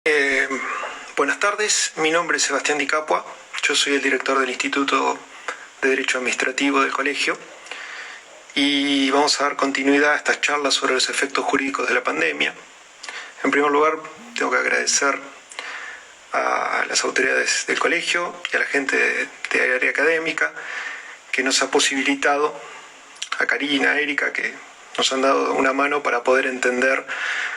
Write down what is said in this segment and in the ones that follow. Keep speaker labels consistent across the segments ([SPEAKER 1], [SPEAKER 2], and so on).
[SPEAKER 1] Eh, Buenas tardes, mi nombre es Sebastián Di Capua, yo soy el director del Instituto de Derecho Administrativo del colegio y vamos a dar continuidad a estas charlas sobre los efectos jurídicos de la pandemia. En primer lugar, tengo que agradecer a las autoridades del colegio y a la gente de área académica que nos ha posibilitado, a Karina, a Erika, que nos han dado una mano para poder entender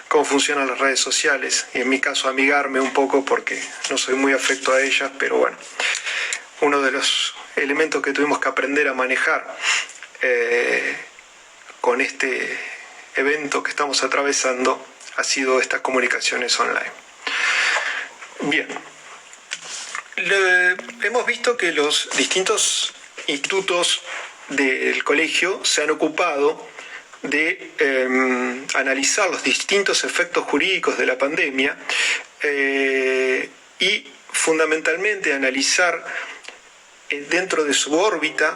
[SPEAKER 1] cómo funcionan las redes sociales y en mi caso amigarme un poco porque no soy muy afecto a ellas, pero bueno, uno de los elementos que tuvimos que aprender a manejar con este evento que estamos atravesando ha sido estas comunicaciones online. Bien, hemos visto que los distintos institutos del colegio se han ocupado de analizar los distintos efectos jurídicos de la pandemia y fundamentalmente analizar dentro de su órbita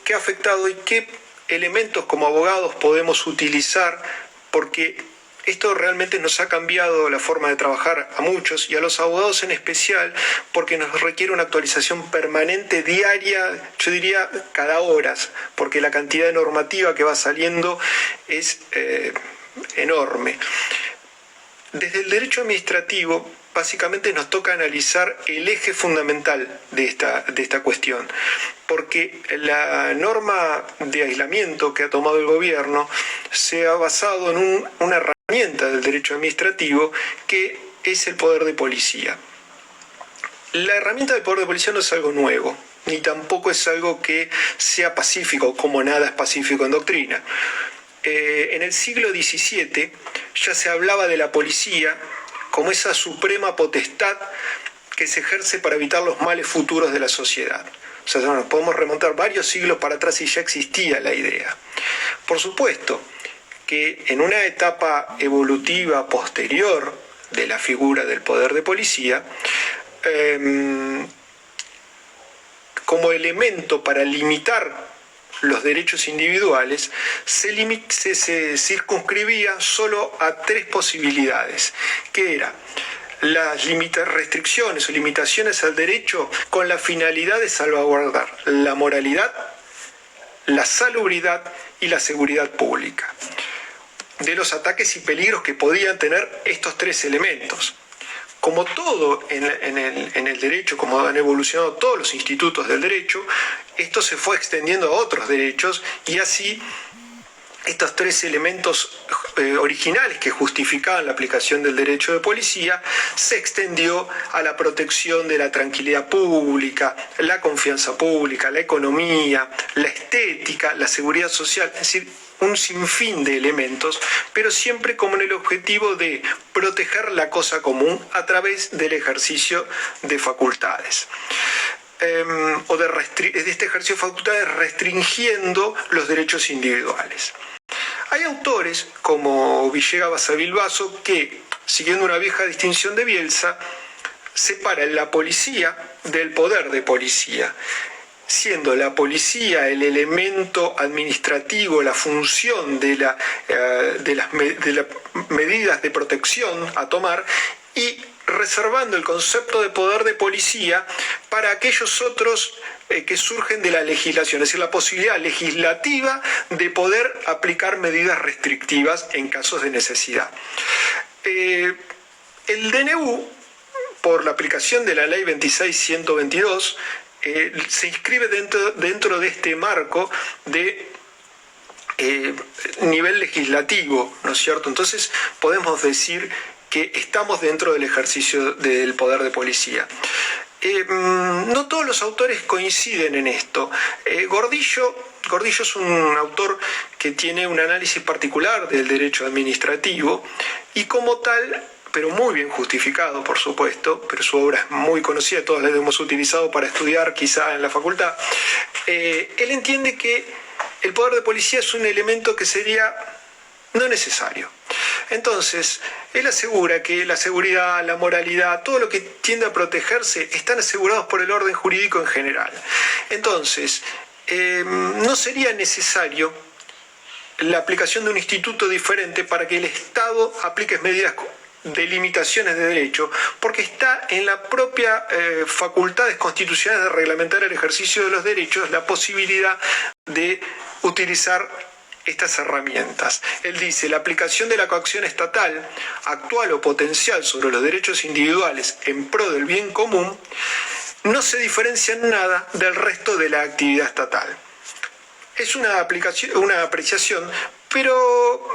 [SPEAKER 1] qué ha afectado y qué elementos como abogados podemos utilizar, porque esto realmente nos ha cambiado la forma de trabajar a muchos y a los abogados en especial, porque nos requiere una actualización permanente, diaria, yo diría cada horas, porque la cantidad de normativa que va saliendo es enorme. Desde el derecho administrativo, básicamente nos toca analizar el eje fundamental de esta cuestión, porque la norma de aislamiento que ha tomado el gobierno se ha basado en una herramienta del derecho administrativo que es el poder de policía. La herramienta del poder de policía no es algo nuevo, ni tampoco es algo que sea pacífico, como nada es pacífico en doctrina. En el siglo XVII ya se hablaba de la policía como esa suprema potestad que se ejerce para evitar los males futuros de la sociedad. O sea, nos podemos remontar varios siglos para atrás y ya existía la idea. Por supuesto que en una etapa evolutiva posterior de la figura del poder de policía, como elemento para limitar los derechos individuales, se circunscribía solo a tres posibilidades, que era las restricciones o limitaciones al derecho con la finalidad de salvaguardar la moralidad, la salubridad y la seguridad pública de los ataques y peligros que podían tener estos tres elementos. Como todo en el derecho, como han evolucionado todos los institutos del derecho, esto se fue extendiendo a otros derechos y así estos tres elementos originales que justificaban la aplicación del derecho de policía se extendió a la protección de la tranquilidad pública, la confianza pública, la economía, la estética, la seguridad social, es decir, un sinfín de elementos, pero siempre con el objetivo de proteger la cosa común a través del ejercicio de facultades. O de este ejercicio de facultades restringiendo los derechos individuales. Hay autores como Villegas Basavilbaso que, siguiendo una vieja distinción de Bielsa, separan la policía del poder de policía, siendo la policía el elemento administrativo, la función de las medidas de protección a tomar, y reservando el concepto de poder de policía para aquellos otros que surgen de la legislación, es decir, la posibilidad legislativa de poder aplicar medidas restrictivas en casos de necesidad. El DNU, por la aplicación de la ley 26.122, se inscribe dentro de este marco de nivel legislativo, ¿no es cierto? Entonces podemos decir que estamos dentro del ejercicio del poder de policía. No todos los autores coinciden en esto. Gordillo es un autor que tiene un análisis particular del derecho administrativo y como tal, pero muy bien justificado, por supuesto, pero su obra es muy conocida, todos la hemos utilizado para estudiar quizá en la facultad. Él entiende que el poder de policía es un elemento que sería no necesario. Entonces, él asegura que la seguridad, la moralidad, todo lo que tiende a protegerse, están asegurados por el orden jurídico en general. Entonces, no sería necesario la aplicación de un instituto diferente para que el Estado aplique medidas delimitaciones de derecho, porque está en la propia facultades constitucionales de reglamentar el ejercicio de los derechos la posibilidad de utilizar estas herramientas. Él dice: la aplicación de la coacción estatal, actual o potencial, sobre los derechos individuales en pro del bien común, no se diferencia en nada del resto de la actividad estatal. Es una apreciación, pero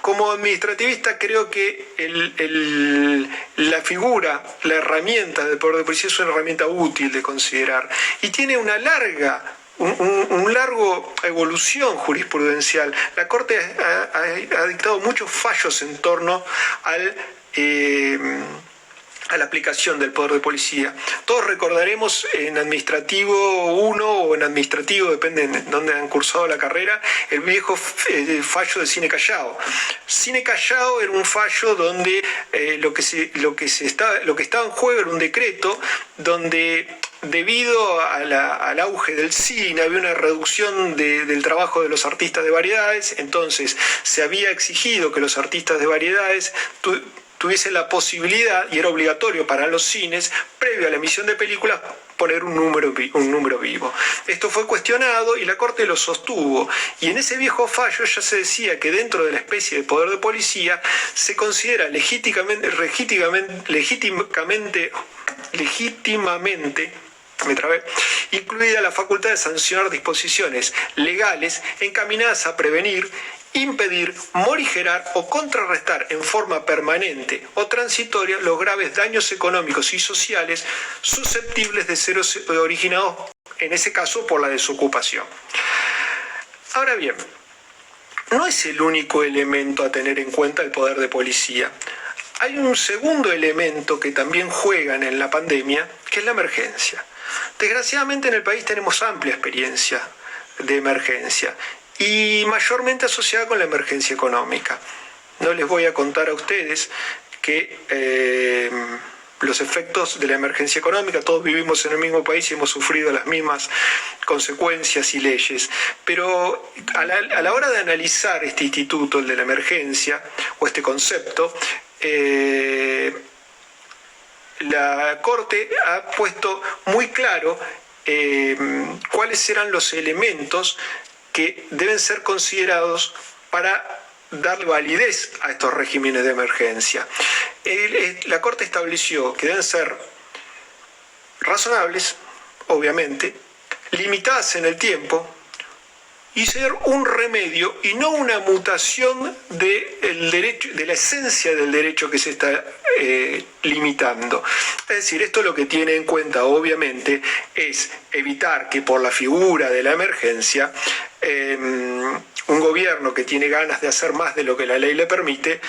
[SPEAKER 1] como administrativista creo que la figura, la herramienta del poder de policía es una herramienta útil de considerar y tiene una larga evolución jurisprudencial. La Corte ha dictado muchos fallos en torno a la aplicación del poder de policía. Todos recordaremos en Administrativo 1 o en Administrativo, depende de dónde han cursado la carrera, el viejo fallo de Sine Callao. Sine Callao era un fallo donde lo que estaba en juego era un decreto donde, debido al auge del cine, había una reducción del trabajo de los artistas de variedades. Entonces se había exigido que los artistas de variedades tuviese la posibilidad, y era obligatorio para los cines, previo a la emisión de películas, poner un número vivo. Esto fue cuestionado y la Corte lo sostuvo. Y en ese viejo fallo ya se decía que dentro de la especie de poder de policía se considera legítimamente incluida la facultad de sancionar disposiciones legales encaminadas a prevenir, impedir, morigerar o contrarrestar en forma permanente o transitoria los graves daños económicos y sociales susceptibles de ser originados, en ese caso, por la desocupación. Ahora bien, no es el único elemento a tener en cuenta el poder de policía. Hay un segundo elemento que también juegan en la pandemia, que es la emergencia. Desgraciadamente en el país tenemos amplia experiencia de emergencia y mayormente asociada con la emergencia económica. No les voy a contar a ustedes que los efectos de la emergencia económica, todos vivimos en el mismo país y hemos sufrido las mismas consecuencias y leyes, pero a la hora de analizar este instituto, el de la emergencia, o este concepto, la Corte ha puesto muy claro cuáles eran los elementos que deben ser considerados para darle validez a estos regímenes de emergencia. La Corte estableció que deben ser razonables, obviamente, limitadas en el tiempo, y ser un remedio y no una mutación del derecho, de la esencia del derecho que se está limitando. Es decir, esto lo que tiene en cuenta, obviamente, es evitar que por la figura de la emergencia un gobierno que tiene ganas de hacer más de lo que la ley le permite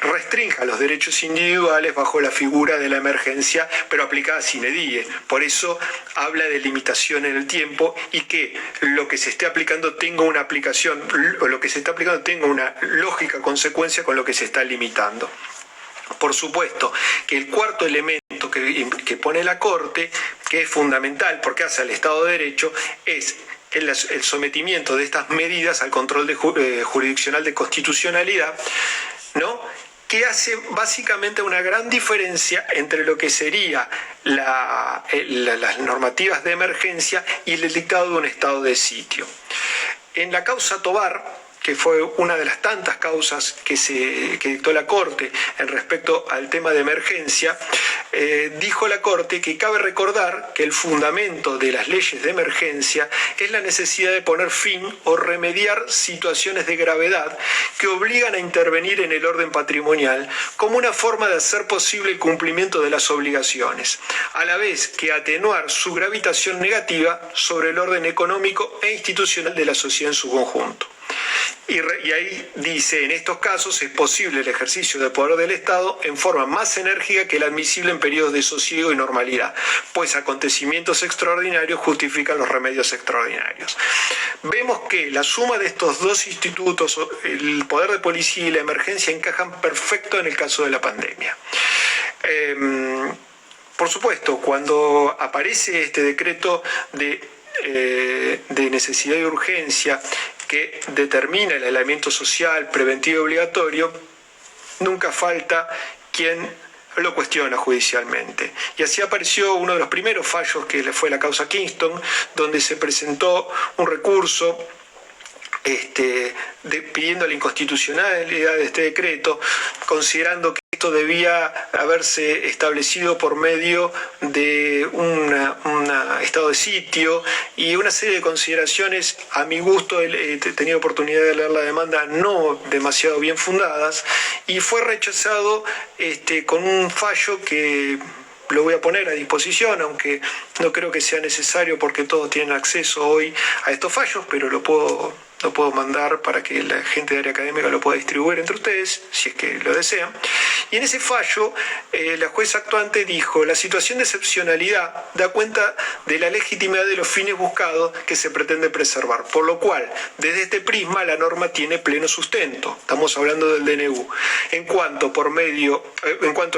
[SPEAKER 1] restrinja los derechos individuales bajo la figura de la emergencia, pero aplicada sine die. Por eso habla de limitación en el tiempo y que lo que se esté aplicando tenga una aplicación, o lo que se está aplicando tenga una lógica consecuencia con lo que se está limitando. Por supuesto que el cuarto elemento que pone la Corte, que es fundamental porque hace al Estado de Derecho, es el sometimiento de estas medidas al control jurisdiccional de constitucionalidad, ¿no?, que hace básicamente una gran diferencia entre lo que sería las normativas de emergencia y el dictado de un estado de sitio. En la causa Tobar, que fue una de las tantas causas que dictó la Corte en respecto al tema de emergencia, dijo la Corte que cabe recordar que el fundamento de las leyes de emergencia es la necesidad de poner fin o remediar situaciones de gravedad que obligan a intervenir en el orden patrimonial como una forma de hacer posible el cumplimiento de las obligaciones, a la vez que atenuar su gravitación negativa sobre el orden económico e institucional de la sociedad en su conjunto. Y ahí dice: en estos casos es posible el ejercicio del poder del Estado en forma más enérgica que el admisible en periodos de sosiego y normalidad, pues acontecimientos extraordinarios justifican los remedios extraordinarios. Vemos que la suma de estos dos institutos, el poder de policía y la emergencia, encajan perfecto en el caso de la pandemia. Por supuesto, cuando aparece este decreto de necesidad y urgencia que determina el aislamiento social preventivo y obligatorio, nunca falta quien lo cuestiona judicialmente. Y así apareció uno de los primeros fallos, que fue la causa Kingston, donde se presentó un recurso pidiendo la inconstitucionalidad de este decreto, considerando que esto debía haberse establecido por medio de un estado de sitio y una serie de consideraciones, a mi gusto, he tenido oportunidad de leer la demanda, no demasiado bien fundadas, y fue rechazado con un fallo que lo voy a poner a disposición, aunque no creo que sea necesario porque todos tienen acceso hoy a estos fallos, pero lo puedo mandar para que la gente de área académica lo pueda distribuir entre ustedes, si es que lo desean. Y en ese fallo, la jueza actuante dijo: la situación de excepcionalidad da cuenta de la legitimidad de los fines buscados que se pretende preservar, por lo cual, desde este prisma, la norma tiene pleno sustento. Estamos hablando del DNU. En cuanto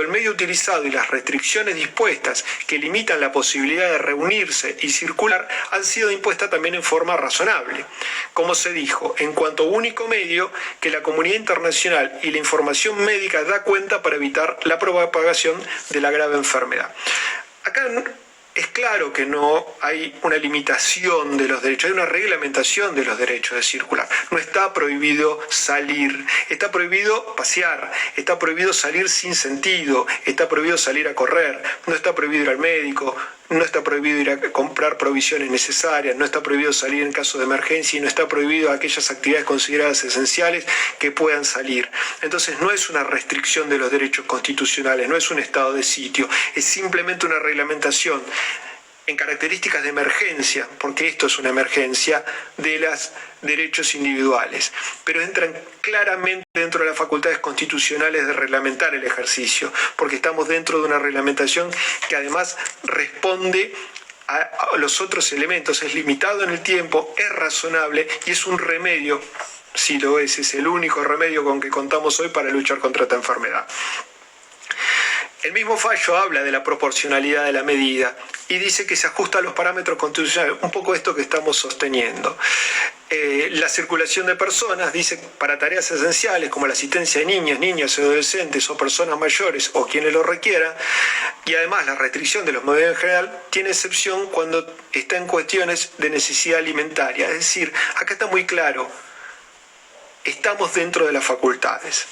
[SPEAKER 1] el medio utilizado y las restricciones dispuestas que limitan la posibilidad de reunirse y circular han sido impuestas también en forma razonable. Como se dijo, en cuanto único medio que la comunidad internacional y la información médica da cuenta para evitar la propagación de la grave enfermedad. Acá es claro que no hay una limitación de los derechos, hay una reglamentación de los derechos de circular. No está prohibido salir, está prohibido pasear, está prohibido salir sin sentido, está prohibido salir a correr, no está prohibido ir al médico, no está prohibido ir a comprar provisiones necesarias, no está prohibido salir en caso de emergencia y no está prohibido aquellas actividades consideradas esenciales que puedan salir. Entonces no es una restricción de los derechos constitucionales, no es un estado de sitio, es simplemente una reglamentación en características de emergencia, porque esto es una emergencia, de los derechos individuales, pero entran claramente dentro de las facultades constitucionales de reglamentar el ejercicio, porque estamos dentro de una reglamentación que además responde a los otros elementos, es limitado en el tiempo, es razonable y es un remedio, si lo es el único remedio con que contamos hoy para luchar contra esta enfermedad. El mismo fallo habla de la proporcionalidad de la medida y dice que se ajusta a los parámetros constitucionales, un poco esto que estamos sosteniendo. La circulación de personas, dice, para tareas esenciales como la asistencia de niños, niñas, adolescentes o personas mayores o quienes lo requieran, y además la restricción de los medios en general, tiene excepción cuando está en cuestiones de necesidad alimentaria. Es decir, acá está muy claro, estamos dentro de las facultades.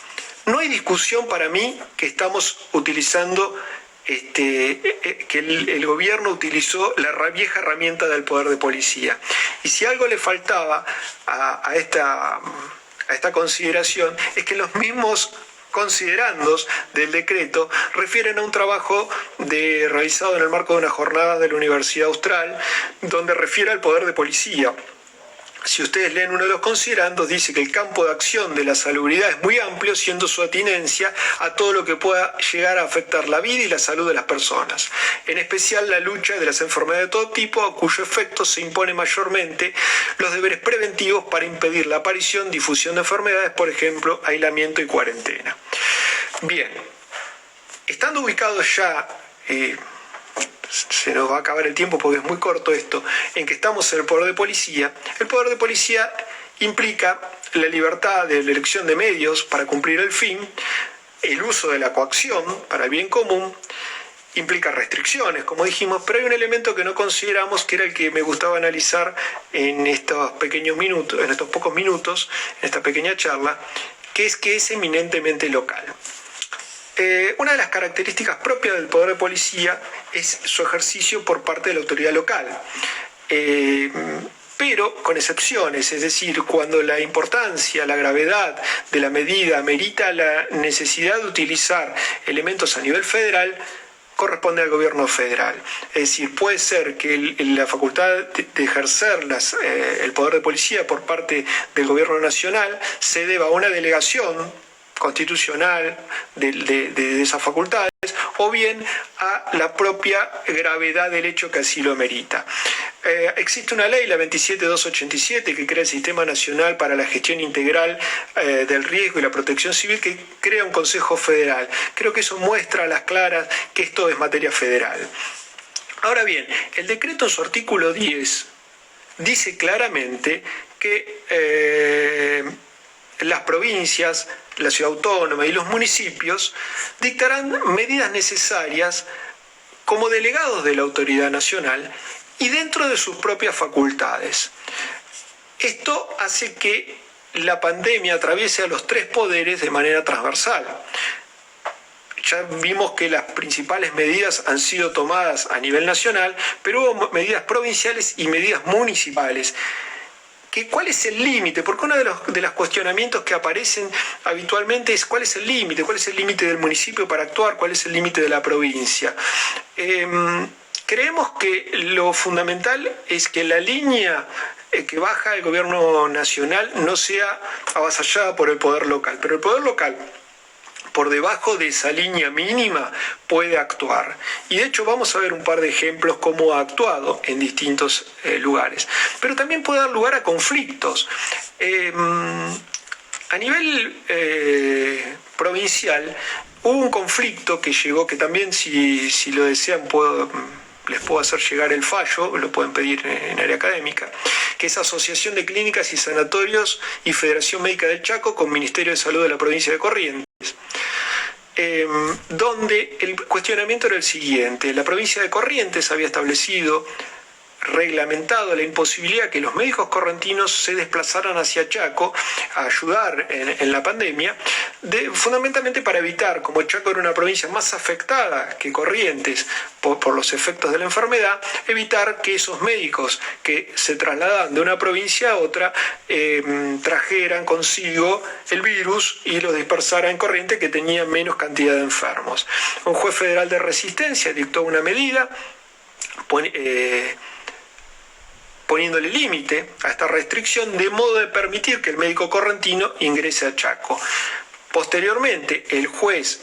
[SPEAKER 1] No hay discusión para mí que estamos utilizando, que el gobierno utilizó la vieja herramienta del poder de policía. Y si algo le faltaba a esta consideración es que los mismos considerandos del decreto refieren a un trabajo realizado en el marco de una jornada de la Universidad Austral, donde refiere al poder de policía. Si ustedes leen uno de los considerandos, dice que el campo de acción de la salubridad es muy amplio, siendo su atinencia a todo lo que pueda llegar a afectar la vida y la salud de las personas. En especial la lucha de las enfermedades de todo tipo, a cuyo efecto se impone mayormente los deberes preventivos para impedir la aparición, difusión de enfermedades, por ejemplo, aislamiento y cuarentena. Bien, estando ubicados ya... se nos va a acabar el tiempo porque es muy corto esto, en que estamos en el poder de policía. El poder de policía implica la libertad de la elección de medios para cumplir el fin, el uso de la coacción para el bien común, implica restricciones, como dijimos, pero hay un elemento que no consideramos, que era el que me gustaba analizar en estos pequeños minutos, en estos pocos minutos, en esta pequeña charla, que es eminentemente local. Una de las características propias del poder de policía es su ejercicio por parte de la autoridad local, pero con excepciones, es decir, cuando la importancia, la gravedad de la medida amerita la necesidad de utilizar elementos a nivel federal, corresponde al gobierno federal. Es decir, puede ser que la facultad de ejercer el poder de policía por parte del gobierno nacional se deba a una delegación constitucional de esas facultades, o bien a la propia gravedad del hecho que así lo amerita. Existe una ley, la 27.287, que crea el Sistema Nacional para la Gestión Integral del Riesgo y la Protección Civil, que crea un Consejo Federal. Creo que eso muestra a las claras que esto es materia federal. Ahora bien, el decreto en su artículo 10 dice claramente que las provincias la ciudad autónoma y los municipios dictarán medidas necesarias como delegados de la autoridad nacional y dentro de sus propias facultades. Esto hace que la pandemia atraviese a los tres poderes de manera transversal. Ya vimos que las principales medidas han sido tomadas a nivel nacional, pero hubo medidas provinciales y medidas municipales. ¿Cuál es el límite? Porque uno de los cuestionamientos que aparecen habitualmente es ¿cuál es el límite? ¿Cuál es el límite del municipio para actuar? ¿Cuál es el límite de la provincia? Creemos que lo fundamental es que la línea que baja el gobierno nacional no sea avasallada por el poder local, pero el poder local, por debajo de esa línea mínima, puede actuar. Y de hecho vamos a ver un par de ejemplos cómo ha actuado en distintos lugares. Pero también puede dar lugar a conflictos. A nivel provincial hubo un conflicto que llegó, que también si lo desean les puedo hacer llegar el fallo, lo pueden pedir en área académica, que es Asociación de Clínicas y Sanatorios y Federación Médica del Chaco con Ministerio de Salud de la provincia de Corrientes. Donde el cuestionamiento era el siguiente: la provincia de Corrientes había establecido, reglamentado la imposibilidad que los médicos correntinos se desplazaran hacia Chaco a ayudar en la pandemia, fundamentalmente para evitar, como Chaco era una provincia más afectada que Corrientes por los efectos de la enfermedad, evitar que esos médicos que se trasladaban de una provincia a otra trajeran consigo el virus y lo dispersaran en Corrientes, que tenía menos cantidad de enfermos. Un juez federal de Resistencia dictó una medida poniéndole límite a esta restricción de modo de permitir que el médico correntino ingrese a Chaco. Posteriormente, el juez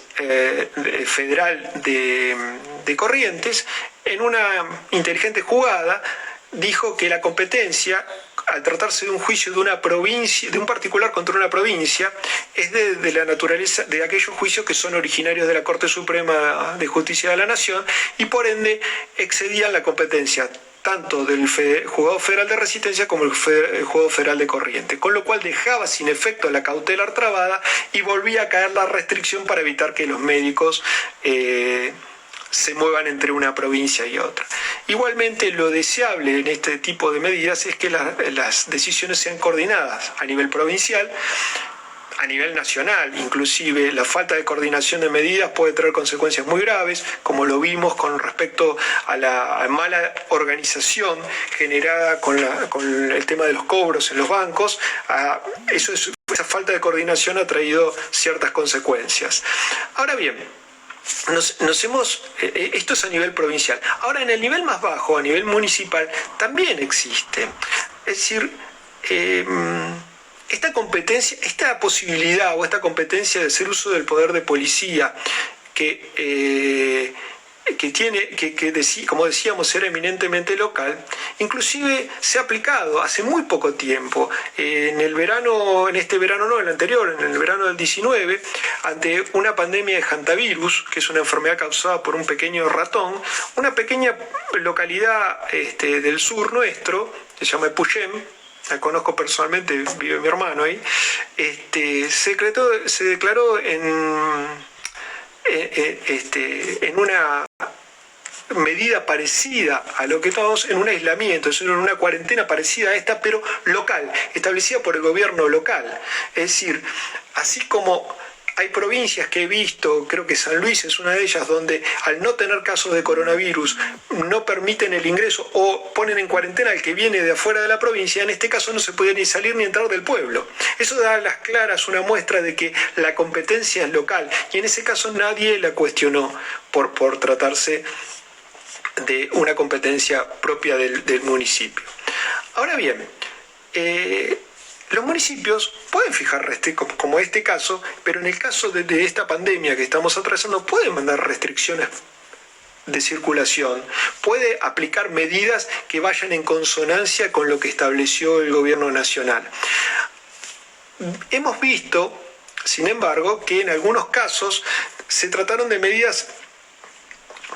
[SPEAKER 1] federal de Corrientes, en una inteligente jugada, dijo que la competencia, al tratarse de un juicio de una provincia, de un particular contra una provincia, es de la naturaleza de aquellos juicios que son originarios de la Corte Suprema de Justicia de la Nación y por ende excedían la competencia tanto del Juzgado Federal de Resistencia como el Juzgado Federal de Corrientes, con lo cual dejaba sin efecto la cautelar trabada y volvía a caer la restricción para evitar que los médicos se muevan entre una provincia y otra. Igualmente, lo deseable en este tipo de medidas es que las decisiones sean coordinadas a nivel provincial, a nivel nacional. Inclusive la falta de coordinación de medidas puede traer consecuencias muy graves, como lo vimos con respecto a la mala organización generada con el tema de los cobros en los bancos. Esa falta de coordinación ha traído ciertas consecuencias. Ahora bien, esto es a nivel provincial. Ahora, en el nivel más bajo, a nivel municipal, también existe. Es decir, esta posibilidad o esta competencia de hacer uso del poder de policía que como decíamos, era eminentemente local, inclusive se ha aplicado hace muy poco tiempo, en el anterior, en el verano del 19, ante una pandemia de hantavirus, que es una enfermedad causada por un pequeño ratón, una pequeña localidad del sur nuestro, se llama Epuyén, la conozco personalmente, vive mi hermano ahí, se declaró en una medida parecida a lo que estamos, en un aislamiento, es decir, en una cuarentena parecida a esta, pero local, establecida por el gobierno local. Es decir, así como hay provincias que he visto, creo que San Luis es una de ellas, donde al no tener casos de coronavirus no permiten el ingreso o ponen en cuarentena al que viene de afuera de la provincia. En este caso no se puede ni salir ni entrar del pueblo. Eso da a las claras una muestra de que la competencia es local, y en ese caso nadie la cuestionó por tratarse de una competencia propia del municipio. Ahora bien, los municipios pueden fijar restricciones, como este caso, pero en el caso de esta pandemia que estamos atravesando, pueden mandar restricciones de circulación, puede aplicar medidas que vayan en consonancia con lo que estableció el gobierno nacional. Hemos visto, sin embargo, que en algunos casos se trataron de medidas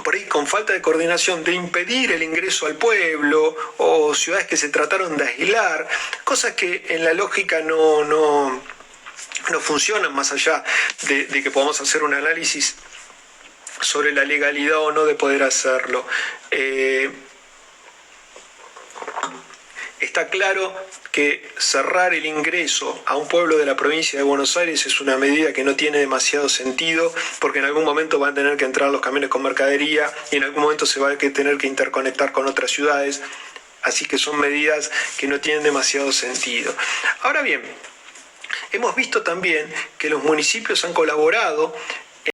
[SPEAKER 1] por ahí con falta de coordinación, de impedir el ingreso al pueblo, o ciudades que se trataron de aislar, cosas que en la lógica no no funcionan, más allá de que podamos hacer un análisis sobre la legalidad o no de poder hacerlo. Está claro que cerrar el ingreso a un pueblo de la provincia de Buenos Aires es una medida que no tiene demasiado sentido, porque en algún momento van a tener que entrar los camiones con mercadería y en algún momento se va a tener que interconectar con otras ciudades, así que son medidas que no tienen demasiado sentido. Ahora bien, hemos visto también que los municipios han colaborado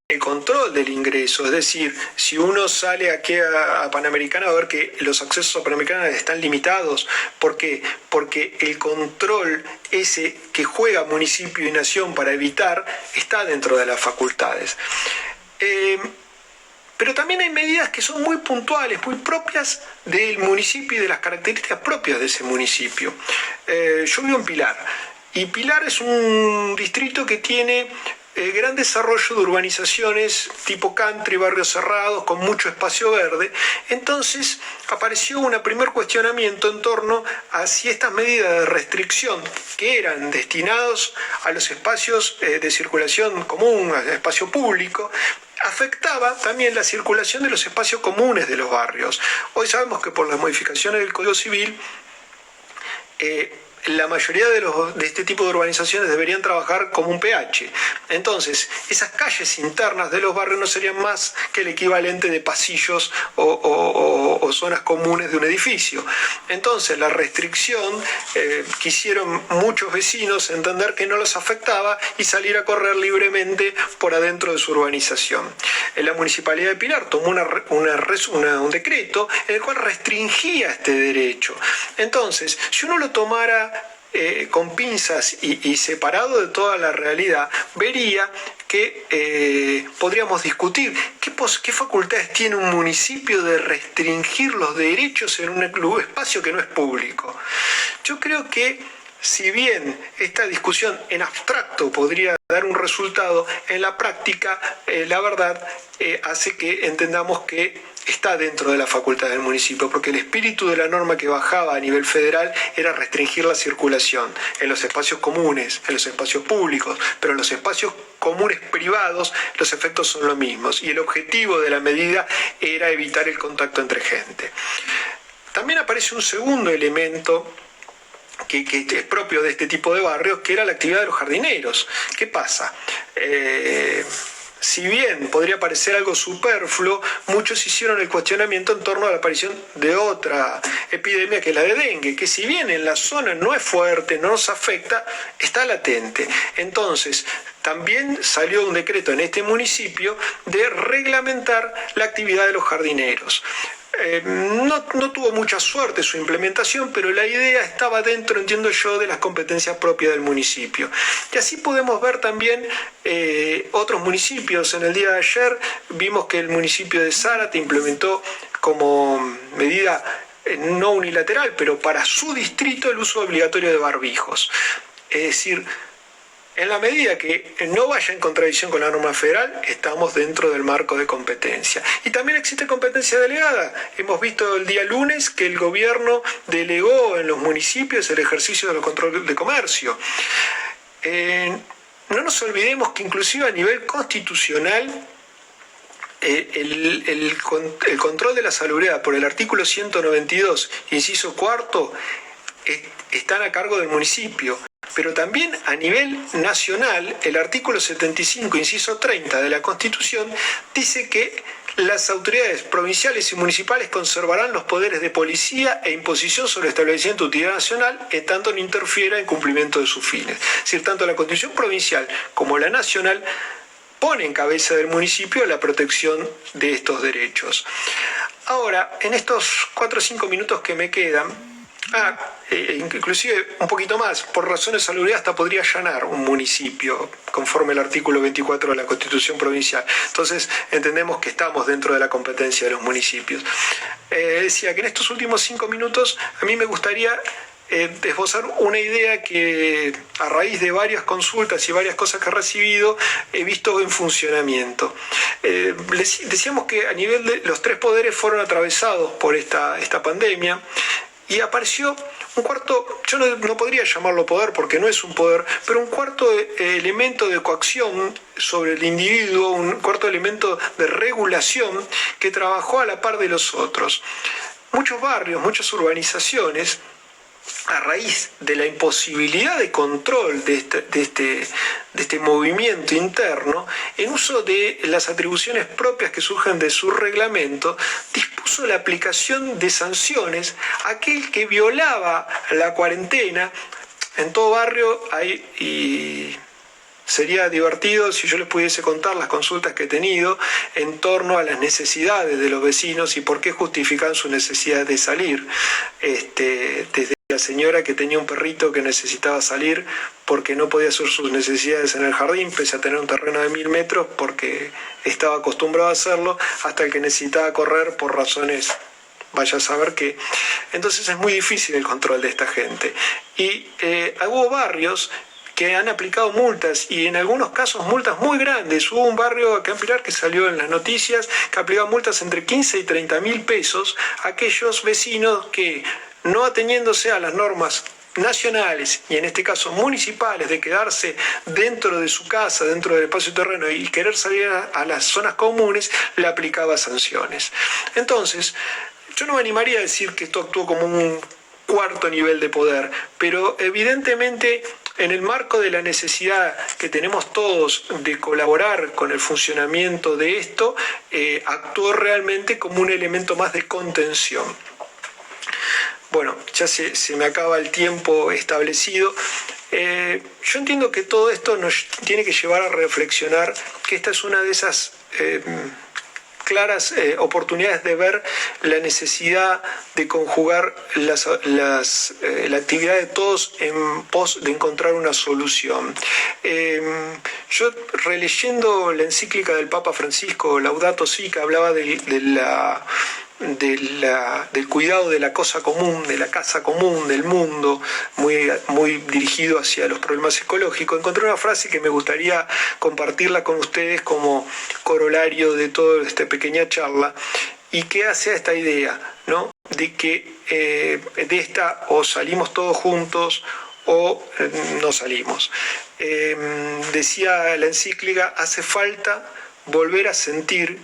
[SPEAKER 1] el control del ingreso, es decir, si uno sale aquí a Panamericana va a ver que los accesos a Panamericana están limitados. ¿Por qué? Porque el control ese que juega municipio y nación para evitar está dentro de las facultades. Pero también hay medidas que son muy puntuales, muy propias del municipio y de las características propias de ese municipio. Yo vivo en Pilar, y Pilar es un distrito que tiene gran desarrollo de urbanizaciones tipo country, barrios cerrados, con mucho espacio verde. Entonces apareció un primer cuestionamiento en torno a si estas medidas de restricción que eran destinados a los espacios de circulación común, al espacio público, afectaba también la circulación de los espacios comunes de los barrios. Hoy sabemos que por las modificaciones del Código Civil, la mayoría de este tipo de urbanizaciones deberían trabajar como un PH. Entonces, esas calles internas de los barrios no serían más que el equivalente de pasillos o zonas comunes de un edificio. Entonces, la restricción quisieron muchos vecinos entender que no los afectaba y salir a correr libremente por adentro de su urbanización. La Municipalidad de Pilar tomó un decreto en el cual restringía este derecho. Entonces, si uno lo tomara con pinzas y separado de toda la realidad, vería que podríamos discutir qué facultades tiene un municipio de restringir los derechos en un espacio que no es público. Yo creo que si bien esta discusión en abstracto podría dar un resultado, en la práctica, la verdad, hace que entendamos que está dentro de la facultad del municipio, porque el espíritu de la norma que bajaba a nivel federal era restringir la circulación en los espacios comunes, en los espacios públicos, pero en los espacios comunes privados los efectos son los mismos y el objetivo de la medida era evitar el contacto entre gente. También aparece un segundo elemento que es propio de este tipo de barrios, que era la actividad de los jardineros. ¿Qué pasa? Si bien podría parecer algo superfluo, muchos hicieron el cuestionamiento en torno a la aparición de otra epidemia, que es la de dengue, que si bien en la zona no es fuerte, no nos afecta, está latente. Entonces, también salió un decreto en este municipio de reglamentar la actividad de los jardineros. No tuvo mucha suerte su implementación, pero la idea estaba dentro, entiendo yo, de las competencias propias del municipio. Y así podemos ver también otros municipios. En el día de ayer vimos que el municipio de Zárate implementó como medida no unilateral, pero para su distrito, el uso obligatorio de barbijos. Es decir, en la medida que no vaya en contradicción con la norma federal, estamos dentro del marco de competencia. Y también existe competencia delegada. Hemos visto el día lunes que el gobierno delegó en los municipios el ejercicio de los controles de comercio. No nos olvidemos que inclusive a nivel constitucional, el control de la salubridad por el artículo 192, inciso cuarto, están a cargo del municipio. Pero también a nivel nacional, el artículo 75, inciso 30 de la Constitución, dice que las autoridades provinciales y municipales conservarán los poderes de policía e imposición sobre el establecimiento de utilidad nacional, en tanto no interfiera en cumplimiento de sus fines. Es decir, tanto la Constitución provincial como la nacional pone en cabeza del municipio la protección de estos derechos. Ahora, en estos 4 o 5 minutos que me quedan, inclusive un poquito más, por razones de salubridad hasta podría allanar un municipio conforme el artículo 24 de la Constitución provincial. Entonces entendemos que estamos dentro de la competencia de los municipios. Decía que en estos últimos 5 minutos a mí me gustaría esbozar una idea que a raíz de varias consultas y varias cosas que he recibido he visto en funcionamiento. Decíamos que a nivel de los 3 poderes fueron atravesados por esta pandemia. y apareció un cuarto, yo no podría llamarlo poder porque no es un poder, pero un cuarto elemento de coacción sobre el individuo, un cuarto elemento de regulación que trabajó a la par de los otros. Muchos barrios, muchas urbanizaciones, a raíz de la imposibilidad de control de este movimiento interno, en uso de las atribuciones propias que surgen de su reglamento, dispuso la aplicación de sanciones a aquel que violaba la cuarentena. En todo barrio hay, y sería divertido si yo les pudiese contar las consultas que he tenido en torno a las necesidades de los vecinos y por qué justifican su necesidad de salir. Desde la señora que tenía un perrito que necesitaba salir porque no podía hacer sus necesidades en el jardín, pese a tener un terreno de 1000 metros, porque estaba acostumbrado a hacerlo, hasta el que necesitaba correr por razones, vaya a saber qué. Entonces es muy difícil el control de esta gente. Y hubo barrios que han aplicado multas, y en algunos casos multas muy grandes. Hubo un barrio acá en Pilar que salió en las noticias que aplicaba multas entre 15 y 30 mil pesos a aquellos vecinos que, no ateniéndose a las normas nacionales y en este caso municipales de quedarse dentro de su casa, dentro del espacio terreno y querer salir a las zonas comunes, le aplicaba sanciones. Entonces, yo no me animaría a decir que esto actuó como un cuarto nivel de poder, pero evidentemente en el marco de la necesidad que tenemos todos de colaborar con el funcionamiento de esto, actuó realmente como un elemento más de contención. Bueno, ya se me acaba el tiempo establecido. Yo entiendo que todo esto nos tiene que llevar a reflexionar que esta es una de esas claras oportunidades de ver la necesidad de conjugar la actividad de todos en pos de encontrar una solución. Yo, releyendo la encíclica del Papa Francisco, Laudato Si', que hablaba del cuidado de la cosa común, de la casa común, del mundo, muy dirigido hacia los problemas ecológicos, encontré una frase que me gustaría compartirla con ustedes como corolario de toda esta pequeña charla, y que hace a esta idea, ¿no?, de que de esta o salimos todos juntos o no salimos. Decía la encíclica, hace falta volver a sentir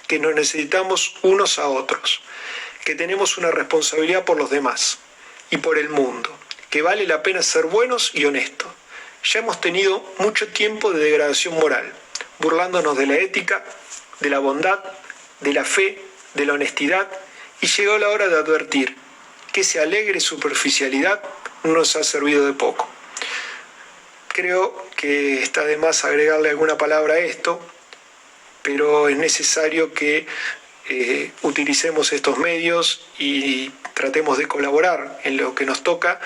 [SPEAKER 1] que nos necesitamos unos a otros, que tenemos una responsabilidad por los demás y por el mundo, que vale la pena ser buenos y honestos. Ya hemos tenido mucho tiempo de degradación moral, burlándonos de la ética, de la bondad, de la fe, de la honestidad, y llegó la hora de advertir que esa alegre superficialidad nos ha servido de poco. Creo que está de más agregarle alguna palabra a esto, pero es necesario que utilicemos estos medios y tratemos de colaborar en lo que nos toca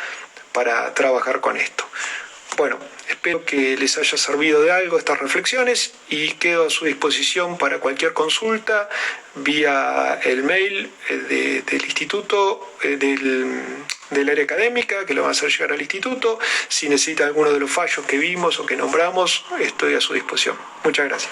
[SPEAKER 1] para trabajar con esto. Bueno, espero que les haya servido de algo estas reflexiones y quedo a su disposición para cualquier consulta vía el mail del instituto, del área académica, que lo van a hacer llegar al instituto. Si necesitan alguno de los fallos que vimos o que nombramos, estoy a su disposición. Muchas gracias.